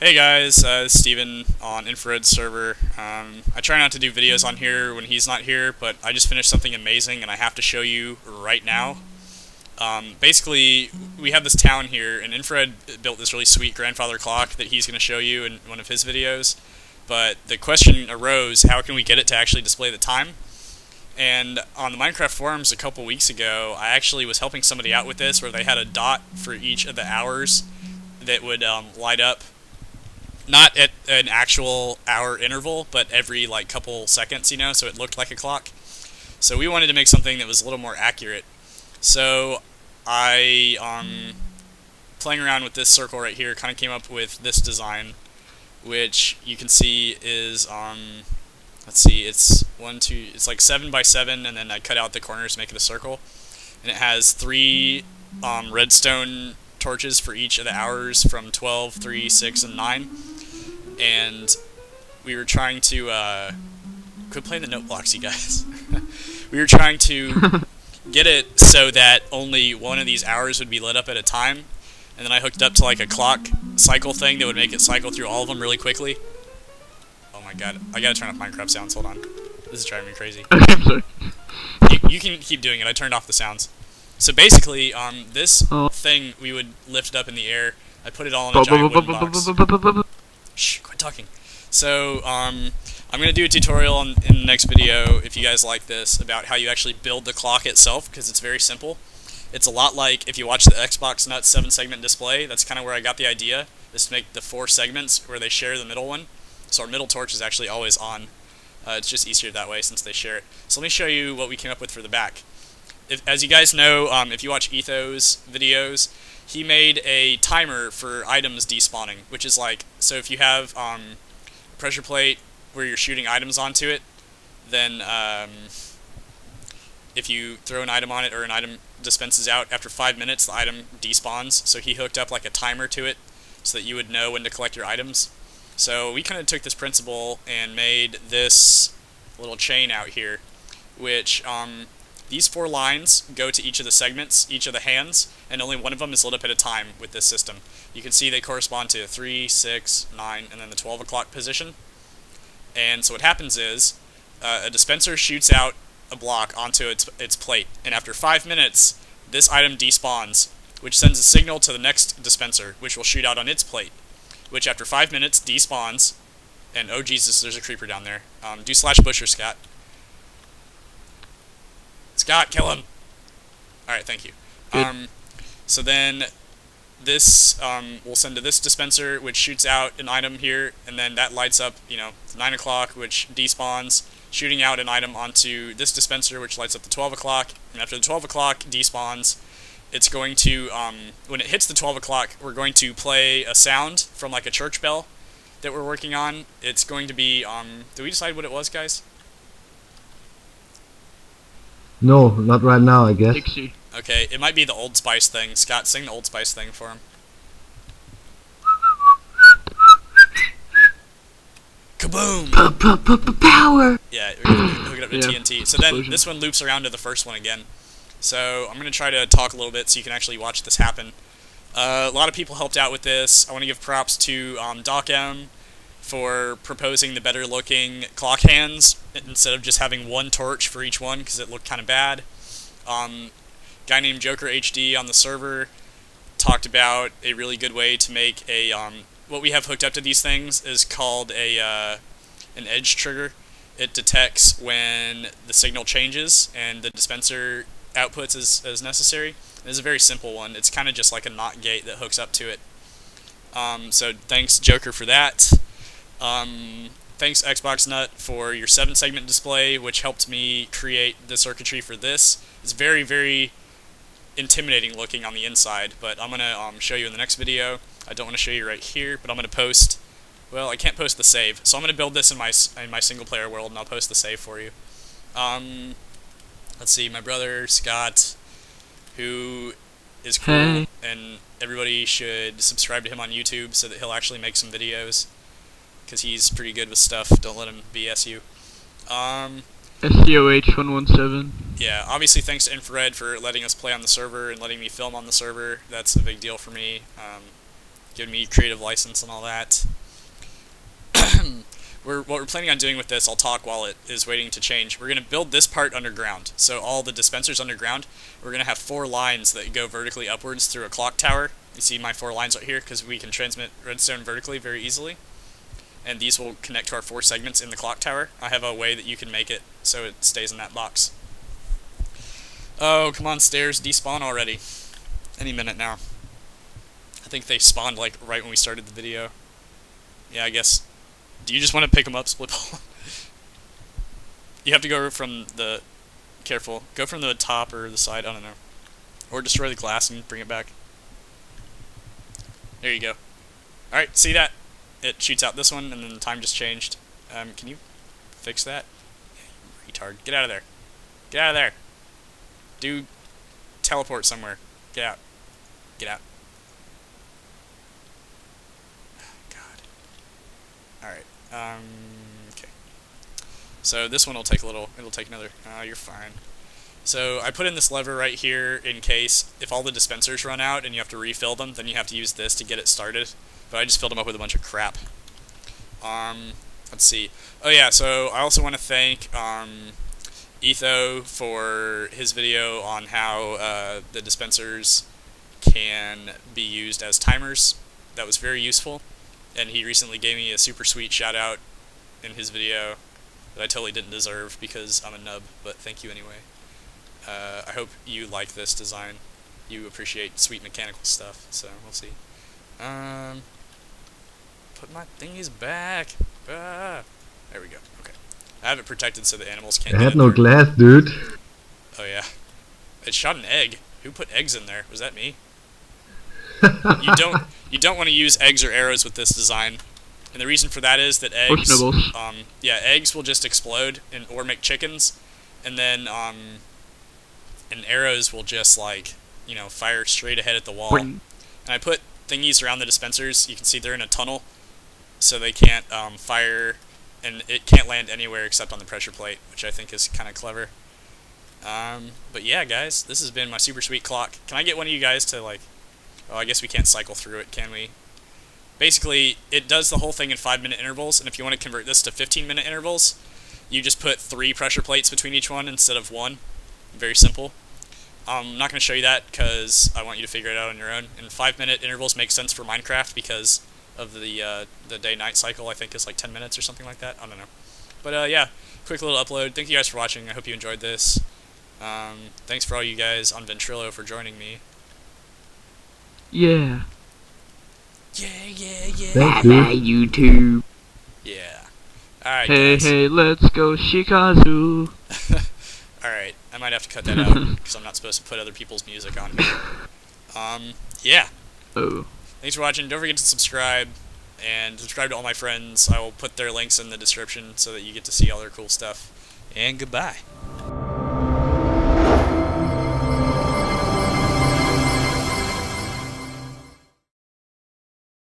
Hey guys, it's Steven on Infrared server. I try not to do videos on here when he's not here, but I just finished something amazing and I have to show you right now. Basically, we have this town here, and Infrared built this really sweet grandfather clock that he's going to show you in one of his videos. But the question arose, how can we get it to actually display the time? And on the Minecraft forums a couple weeks ago, I actually was helping somebody out with this, where they had a dot for each of the hours that would light up. Not at an actual hour interval, but every like couple seconds, you know, so it looked like a clock. So we wanted to make something that was a little more accurate. So I, playing around with this circle right here, kind of came up with this design, which you can see is, let's see, it's it's like 7 by 7, and then I cut out the corners to make it a circle. And it has 3 redstone torches for each of the hours from 12, 3, 6, and 9. And we were trying to, quit playing the note blocks, you guys. We were trying to get it so that only one of these hours would be lit up at a time. And then I hooked up to like a clock cycle thing that would make it cycle through all of them really quickly. Oh my god, I gotta turn off Minecraft sounds, hold on. This is driving me crazy. I'm sorry. You can keep doing it, I turned off the sounds. So basically, this thing, we would lift it up in the air. I put it all in a giant wooden box. Shh, quit talking. So, I'm going to do a tutorial in the next video, if you guys like this, about how you actually build the clock itself, because it's very simple. It's a lot like if you watch the xboxnut 7-segment display. That's kind of where I got the idea, is to make the 4 segments where they share the middle one. So our middle torch is actually always on. It's just easier that way since they share it. So let me show you what we came up with for the back. As you guys know, if you watch Etho's videos, he made a timer for items despawning, which is like, so if you have a pressure plate where you're shooting items onto it, then if you throw an item on it or an item dispenses out, after 5 minutes the item despawns. So he hooked up like a timer to it so that you would know when to collect your items. So we kind of took this principle and made this little chain out here, which these 4 lines go to each of the segments, each of the hands, and only one of them is lit up at a time with this system. You can see they correspond to 3, 6, 9, and then the 12 o'clock position. And so what happens is, a dispenser shoots out a block onto its plate, and after 5 minutes, this item despawns, which sends a signal to the next dispenser, which will shoot out on its plate, which after 5 minutes despawns, and oh Jesus, there's a creeper down there. Do /busher, Scott. Scott, kill him! Alright, thank you. So then this will send to this dispenser, which shoots out an item here, and then that lights up, 9 o'clock, which despawns, shooting out an item onto this dispenser, which lights up the 12 o'clock, and after the 12 o'clock despawns, it's going to, when it hits the 12 o'clock, we're going to play a sound from like a church bell that we're working on. It's going to be, did we decide what it was, guys? No, not right now, I guess. Dixie. Okay, it might be the Old Spice thing. Scott, sing the Old Spice thing for him. Kaboom! Power! Yeah, we're gonna hook it up to Yeah. TNT. So then Explosion. this one loops around to the first one again. So I'm going to try to talk a little bit so you can actually watch this happen. A lot of people helped out with this. I want to give props to Doc M for proposing the better looking clock hands instead of just having one torch for each one, because it looked kind of bad. Guy named xjokerhdx on the server talked about a really good way to make a what we have hooked up to these things is called an edge trigger. It detects when the signal changes and the dispenser outputs as necessary. It's a very simple one. It's kind of just like a NOT gate that hooks up to it. So thanks Joker for that. Thanks xboxnut for your 7-segment display, which helped me create the circuitry for this. It's very, very intimidating looking on the inside, but I'm going to show you in the next video. I don't want to show you right here, but I'm going to post, well, I can't post the save, so I'm going to build this in my single player world, and I'll post the save for you. Let's see, my brother Scott, who is cool, Hey. and everybody should subscribe to him on YouTube so that he'll actually make some videos, because he's pretty good with stuff. Don't let him BS you. SCOH117. Yeah, obviously thanks to Infrared for letting us play on the server and letting me film on the server. That's a big deal for me. giving me creative license and all that. What we're planning on doing with this, I'll talk while it is waiting to change. We're going to build this part underground. So all the dispensers underground, we're going to have 4 lines that go vertically upwards through a clock tower. You see my 4 lines right here because we can transmit redstone vertically very easily. And these will connect to our 4 segments in the clock tower. I have a way that you can make it so it stays in that box. Oh, come on, stairs, despawn already. Any minute now. I think they spawned like right when we started the video. Yeah, I guess. Do you just want to pick them up, Splitball? You have to go from the... Careful. Go from the top or the side, I don't know. Or destroy the glass and bring it back. There you go. Alright, see that? It shoots out this one, and then the time just changed. Can you fix that? Yeah, you retard. Get out of there. Get out of there. Do teleport somewhere. Get out. Get out. God. Alright. Okay. So this one will take a little, it'll take another, you're fine. So I put in this lever right here in case if all the dispensers run out and you have to refill them, then you have to use this to get it started. But I just filled them up with a bunch of crap. Let's see. Oh yeah, so I also want to thank Etho for his video on how the dispensers can be used as timers. That was very useful. And he recently gave me a super sweet shout out in his video that I totally didn't deserve because I'm a nub, but thank you anyway. I hope you like this design. You appreciate sweet mechanical stuff, so we'll see. Put my thingies back. There we go. Okay. I have it protected so the animals can't I get had in no there. glass, dude. Oh yeah. It shot an egg. Who put eggs in there? Was that me? You don't want to use eggs or arrows with this design. And the reason for that is that eggs eggs will just explode or make chickens, and then and arrows will just like, fire straight ahead at the wall. And I put thingies around the dispensers. You can see they're in a tunnel, so they can't fire, and it can't land anywhere except on the pressure plate, which I think is kind of clever. But yeah, guys, this has been my super sweet clock. Can I get one of you guys to like... Oh, I guess we can't cycle through it, can we? Basically, it does the whole thing in 5-minute intervals, and if you want to convert this to 15-minute intervals, you just put 3 pressure plates between each one instead of 1. Very simple. I'm not going to show you that because I want you to figure it out on your own. And 5-minute intervals make sense for Minecraft because of the day-night cycle. I think is like 10 minutes or something like that. I don't know. But yeah, quick little upload. Thank you guys for watching. I hope you enjoyed this. Thanks for all you guys on Ventrilo for joining me. Yeah. Yeah. Thanks, dude. YouTube. Yeah. Alright, Hey, guys. hey, let's go Shikazu. Alright, I might have to cut that out because I'm not supposed to put other people's music on here. Yeah. Oh. Thanks for watching. Don't forget to subscribe and subscribe to all my friends. I will put their links in the description so that you get to see all their cool stuff. And goodbye.